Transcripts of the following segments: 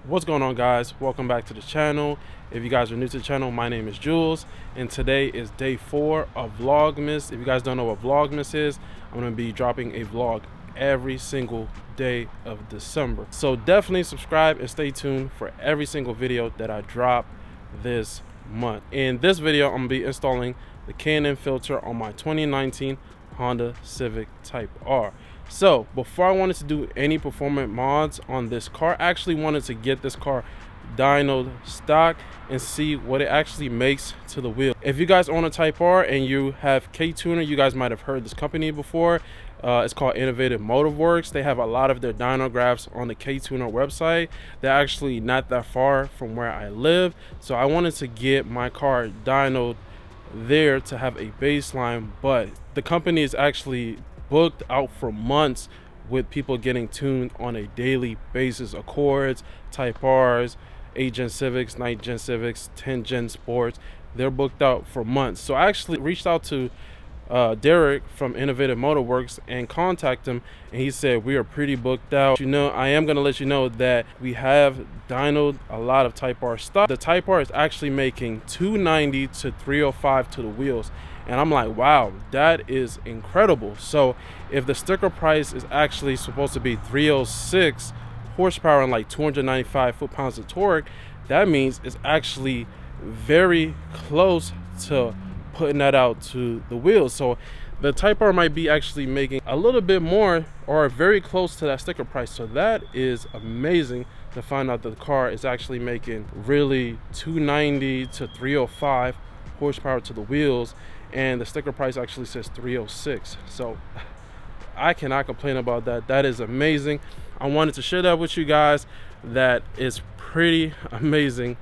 What's going on, guys? Welcome back to the channel. If you guys are new to the channel, my name is Jules and today is day 4 of Vlogmas. If you guys don't know what Vlogmas is, I'm going to be dropping a vlog every single day of December, so definitely subscribe and stay tuned for every single video that I drop this month. In this video, I'm going to be installing the K&N filter on my 2019 Honda Civic Type R. So before I wanted to do any performance mods on this car, I actually wanted to get this car dynoed stock and see what it actually makes to the wheel. If you guys own a Type R and you have K-Tuner, you guys might have heard this company before. It's called Innovative Motor Works. They have a lot of their dyno graphs on the K-Tuner website. They're actually not that far from where I live, so I wanted to get my car dynoed there to have a baseline, but the company is actually booked out for months with people getting tuned on a daily basis. Accords, Type Rs, 8 Gen Civics, 9 Gen Civics, 10 Gen Sports, they're booked out for months. So I actually reached out to Derek from Innovative Motor Works and contacted him, and he said we are pretty booked out. You know, I am going to let you know that we have dynoed a lot of Type R stuff. The Type R is actually making 290 to 305 to the wheels, and I'm like, wow, that is incredible. So if the sticker price is actually supposed to be 306 horsepower and like 295 foot-pounds of torque, that means it's actually very close to putting that out to the wheels. So the Type R might be actually making a little bit more or very close to that sticker price. So that is amazing to find out that the car is actually making really 290 to 305 horsepower to the wheels, and the sticker price actually says 306. So I cannot complain about that. That is amazing. I wanted to share that with you guys. That is pretty amazing,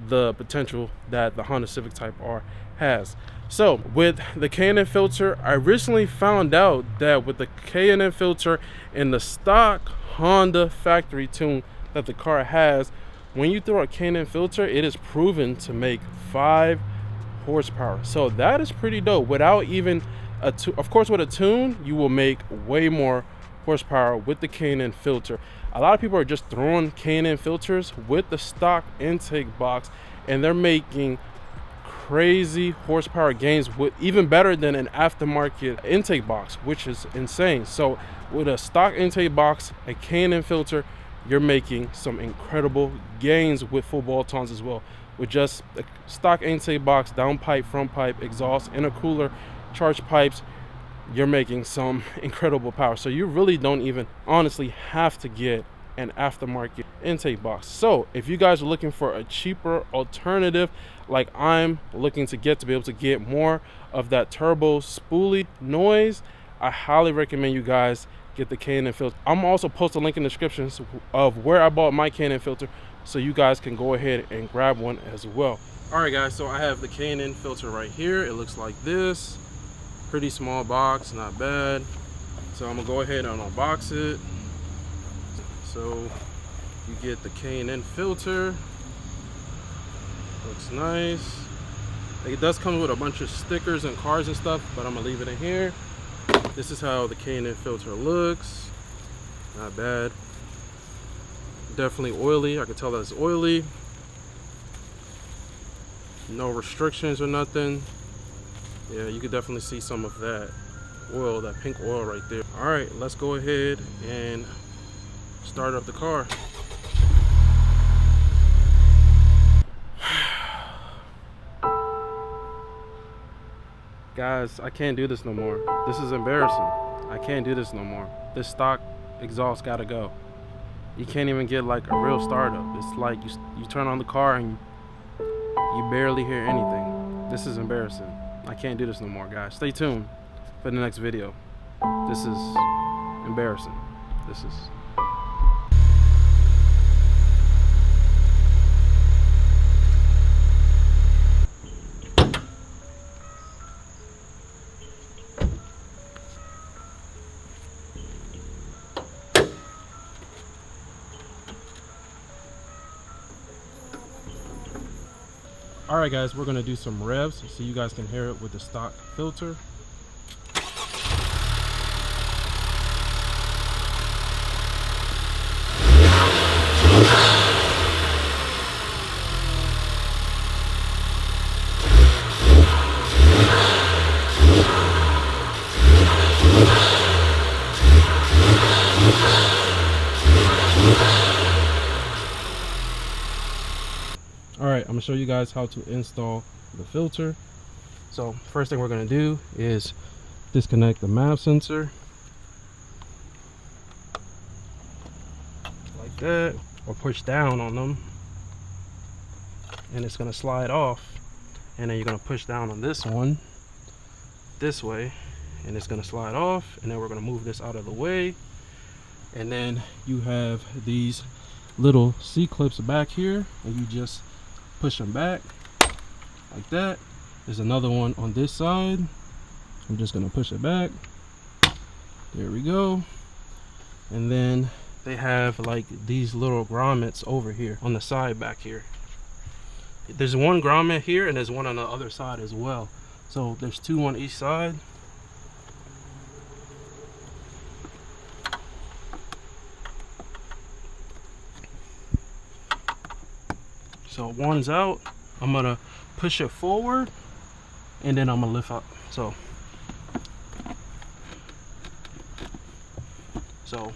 the potential that the Honda Civic Type R has. So with the K&N filter, I recently found out that with the K&N filter and the stock Honda factory tune that the car has, when you throw a K&N filter, it is proven to make 5 horsepower. So that is pretty dope. Without even a of course, with a tune, you will make way more horsepower with the K&N filter. A lot of people are just throwing K&N filters with the stock intake box, and they're making crazy horsepower gains with even better than an aftermarket intake box, which is insane. So with a stock intake box, a K&N filter, you're making some incredible gains with full bolt-ons as well. With just a stock intake box, down pipe, front pipe, exhaust, intercooler, charge pipes, you're making some incredible power. So you really don't even honestly have to get an aftermarket intake box. So if you guys are looking for a cheaper alternative, like I'm looking to get, to be able to get more of that turbo spoolie noise, I highly recommend you guys get the K&N filter. I'm also post a link in the description of where I bought my K&N filter, so you guys can go ahead and grab one as well. All right, guys, so I have the K&N filter right here. It looks like this. Pretty small box, not bad. So I'm gonna go ahead and unbox it. So you get the K&N filter. Looks nice. It does come with a bunch of stickers and cards and stuff, but I'm gonna leave it in here. This is how the K&N filter looks. Not bad. Definitely oily. I can tell that it's oily. No restrictions or nothing. Yeah, you could definitely see some of that oil, that pink oil right there. All right, let's go ahead and start up the car. Guys, I can't do this no more. This is embarrassing. I can't do this no more. This stock exhaust gotta go. You can't even get like a real startup. It's like you turn on the car and you barely hear anything. This is embarrassing. I can't do this no more, guys. Stay tuned for the next video. This is embarrassing. This is... All right, guys, we're gonna do some revs so you guys can hear it with the stock filter. All right, I'm gonna show you guys how to install the filter. So first thing we're gonna do is disconnect the MAV sensor like that, or push down on them, and it's gonna slide off. And then you're gonna push down on this one this way, and it's gonna slide off. And then we're gonna move this out of the way. And then you have these little C-clips back here, and you just push them back like that. There's another one on this side. I'm just gonna push it back. There we go. And then they have like these little grommets over here on the side back here. There's one grommet here and there's one on the other side as well. So there's two on each side. So one's out. I'm gonna push it forward and then I'm gonna lift up. So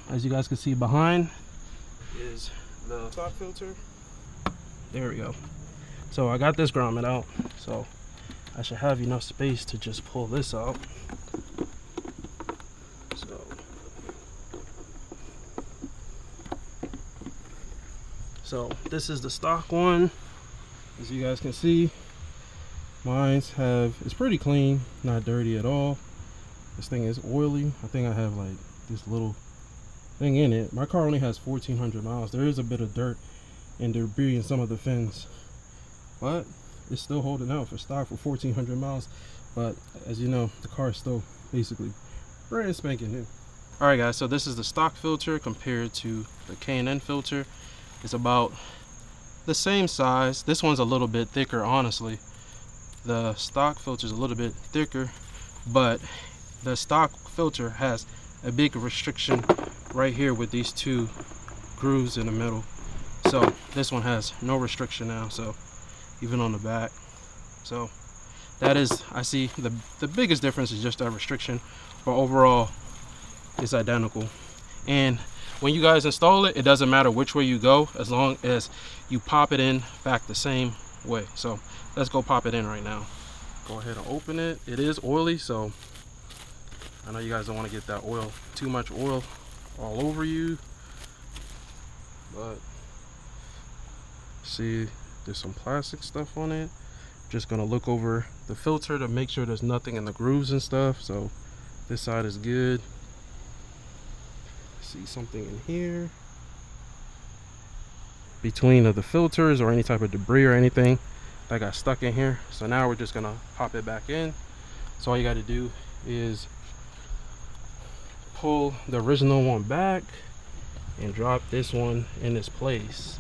as you guys can see behind is the stock filter. There we go. So I got this grommet out, so I should have enough space to just pull this out. So this is the stock one. As you guys can see, it's pretty clean, not dirty at all. This thing is oily. I think I have like this little thing in it. My car only has 1,400 miles. There is a bit of dirt and debris in some of the fins, but it's still holding out for stock for 1,400 miles. But as you know, the car is still basically brand spanking new. All right guys, so this is the stock filter compared to the K&N filter. It's about the same size. This one's a little bit thicker, honestly. The stock filter is a little bit thicker, but the stock filter has a big restriction right here with these two grooves in the middle. So this one has no restriction now, so even on the back. So that is, I see the biggest difference is just that restriction, but overall it's identical. And when you guys install it, it doesn't matter which way you go, as long as you pop it in back the same way. So let's go pop it in right now. Go ahead and open it. It is oily, so I know you guys don't want to get that oil, too much oil all over you, but see there's some plastic stuff on it. Just gonna look over the filter to make sure there's nothing in the grooves and stuff. So this side is good. See something in here between the filters or any type of debris or anything that got stuck in here. So now we're just gonna pop it back in. So all you got to do is pull the original one back and drop this one in its place.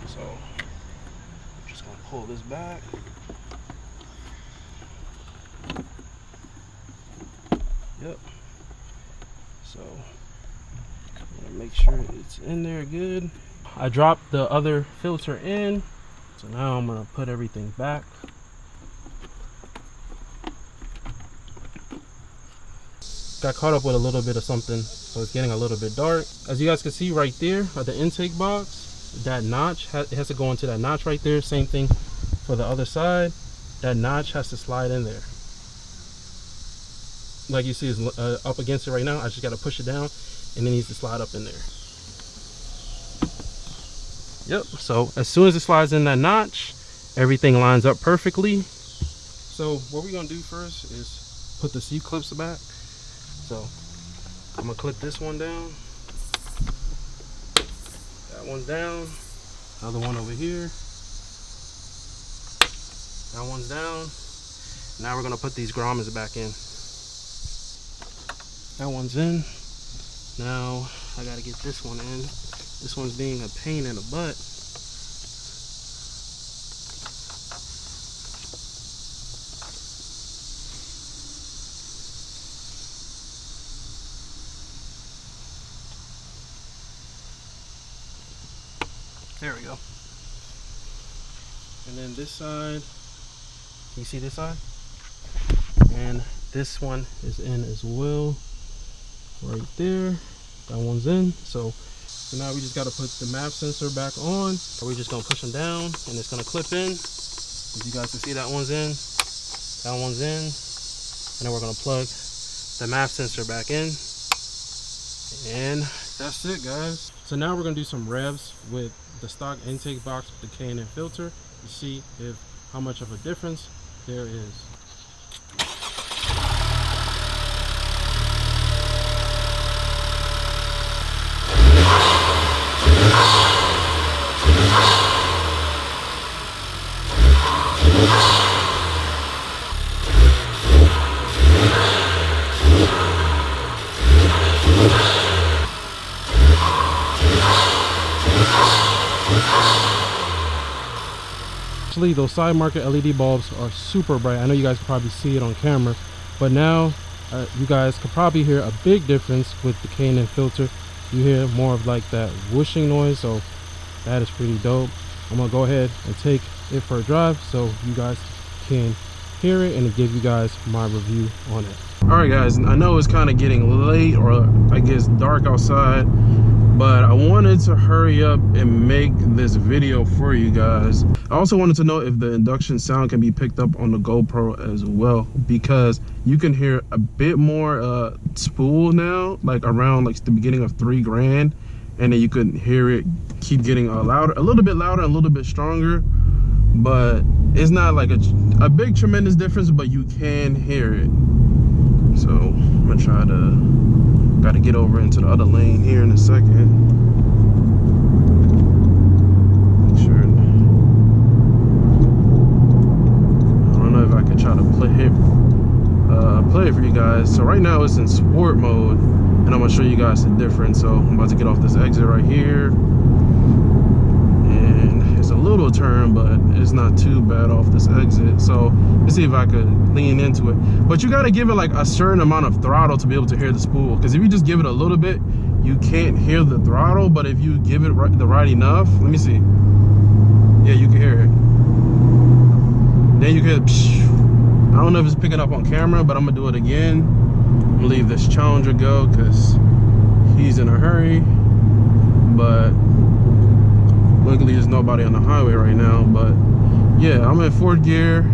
So I'm just gonna pull this back. Yep. So make sure it's in there good. I dropped the other filter in, so now I'm gonna put everything back. Got caught up with a little bit of something, so it's getting a little bit dark. As you guys can see right there at the intake box, that notch it has to go into that notch right there. Same thing for the other side. That notch has to slide in there. Like you see, it's up against it right now. I just got to push it down, and it needs to slide up in there. Yep. So as soon as it slides in that notch, everything lines up perfectly. So what we're gonna do first is put the C-clips back. So I'm gonna clip this one down, that one's down, another one over here, that one's down. Now we're gonna put these grommets back in. That one's in. Now I gotta get this one in. This one's being a pain in the butt. There we go. And then this side, can you see this side? And this one is in as well, right there. That one's in. So So now we just got to put the map sensor back on. We're just going to push them down and it's going to clip in. As you guys can see, that one's in, that one's in. And then we're going to plug the map sensor back in. And that's it, guys. So now we're going to do some revs with the stock intake box with the K&N filter to see if how much of a difference there is. Actually, those side market LED bulbs are super bright. I know you guys can probably see it on camera, but now you guys could probably hear a big difference with the K&N filter. You hear more of like that whooshing noise, so that is pretty dope. I'm gonna go ahead and take it for a drive so you guys can hear it and give you guys my review on it. All right, guys, I know it's kind of getting late, or I guess dark outside, but I wanted to hurry up and make this video for you guys. I also wanted to know if the induction sound can be picked up on the GoPro as well, because you can hear a bit more spool now, like around like the beginning of $3 grand, and then you could hear it keep getting louder, a little bit louder, a little bit stronger, but it's not like a big tremendous difference, but you can hear it. So I'm gonna try to, gotta get over into the other lane here in a second. Make sure, I don't know if I can try to play it for you guys. So right now it's in sport mode, and I'm gonna show you guys the difference. So I'm about to get off this exit right here, and it's a little turn, but it's not too bad off this exit. So let's see if I could lean into it. But you gotta give it like a certain amount of throttle to be able to hear the spool, because if you just give it a little bit, you can't hear the throttle. But if you give it the right enough, let me see, yeah, you can hear it. Then you can hear, I don't know if it's picking up on camera, but I'm gonna do it again. I'm gonna leave this Challenger go because he's in a hurry, but luckily there's nobody on the highway right now. But yeah, I'm in fourth gear,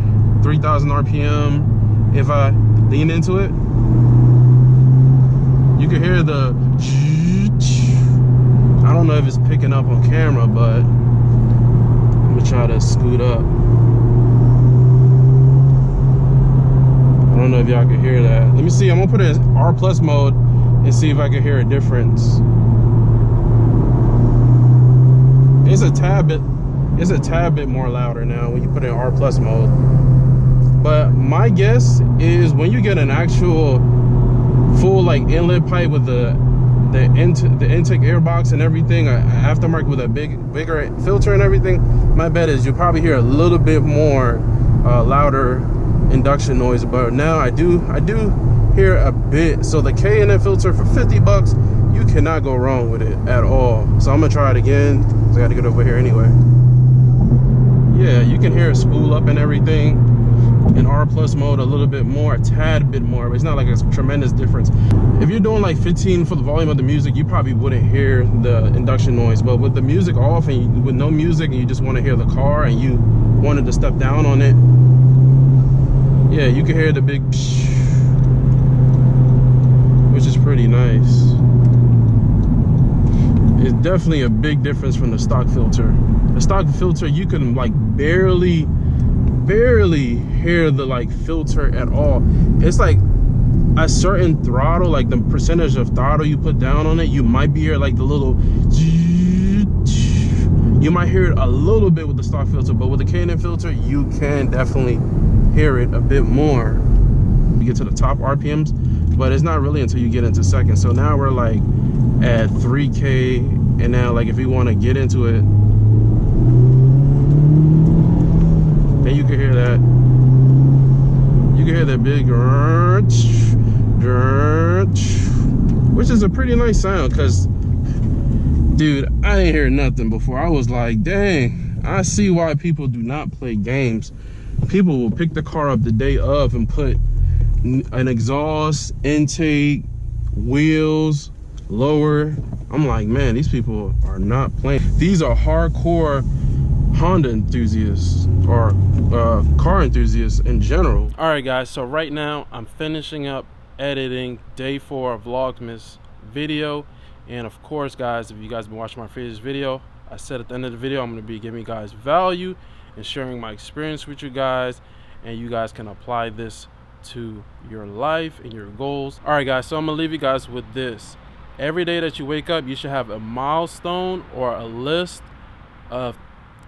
3,000 RPM. If I lean into it, you can hear the, I don't know if it's picking up on camera, but I'm gonna try to scoot up. I don't know if y'all can hear that. Let me see, I'm gonna put it in R+ mode and see if I can hear a difference. It's a tad bit more louder now when you put it in R+ mode. But my guess is when you get an actual full like inlet pipe with the intake air box and everything, aftermarket with a bigger filter and everything, my bet is you'll probably hear a little bit more louder induction noise. But now I do hear a bit. So the K&N filter for 50 bucks, you cannot go wrong with it at all. So I'm gonna try it again. I gotta get over here anyway. Yeah, you can hear it spool up and everything in R+ mode a little bit more, a tad bit more, but it's not like a tremendous difference. If you're doing like 15 for the volume of the music, you probably wouldn't hear the induction noise. But with the music off and with no music and you just want to hear the car and you wanted to step down on it, yeah, you can hear the big psh, which is pretty nice. It's definitely a big difference from the stock filter. The stock filter, you can like barely hear the like filter at all. It's like a certain throttle, like the percentage of throttle you put down on it, you might be hear like the little, you might hear it a little bit with the stock filter, but with the K&N filter, you can definitely hear it a bit more. You get to the top RPMs, but it's not really until you get into second. So now we're like at 3K, and now like if we want to get into it, then you can hear that. You can hear that big, which is a pretty nice sound. Cause dude, I ain't heard nothing before. I was like, dang, I see why people do not play games. People will pick the car up the day of and put an exhaust, intake, wheels, lower, I'm like, man, these people are not playing. These are hardcore Honda enthusiasts or car enthusiasts in general. All right, guys, so right now I'm finishing up editing day 4 of Vlogmas video. And of course, guys, if you guys been watching my previous video, I said at the end of the video I'm going to be giving you guys value and sharing my experience with you guys, and you guys can apply this to your life and your goals. All right, guys, so I'm gonna leave you guys with this. Every day that you wake up, you should have a milestone or a list of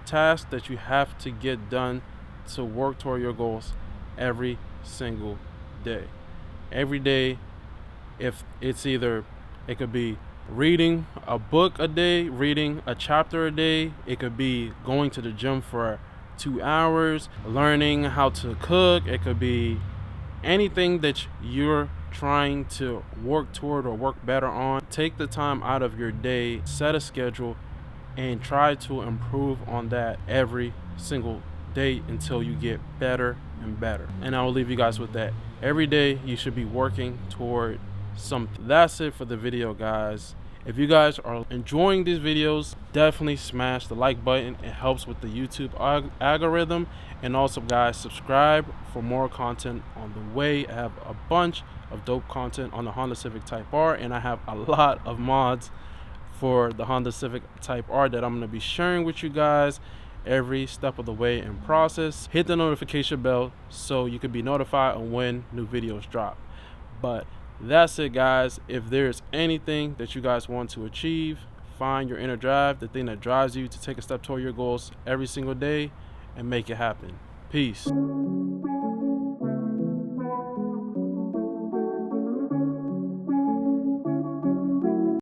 tasks that you have to get done to work toward your goals every single day. Every day, if it's either, it could be reading a book a day, reading a chapter a day, it could be going to the gym for 2 hours, learning how to cook, it could be anything that you're trying to work toward or work better on. Take the time out of your day, set a schedule, and try to improve on that every single day until you get better and better. And I will leave you guys with that. Every day you should be working toward something. That's it for the video, guys. If you guys are enjoying these videos, definitely smash the like button. It helps with the YouTube algorithm. And also, guys, subscribe for more content on the way. I have a bunch of dope content on the Honda Civic Type R, and I have a lot of mods for the Honda Civic Type R that I'm going to be sharing with you guys every step of the way in process. Hit the notification bell so you can be notified on when new videos drop. But that's it, guys. If there's anything that you guys want to achieve, find your inner drive, the thing that drives you to take a step toward your goals every single day, and make it happen. Peace.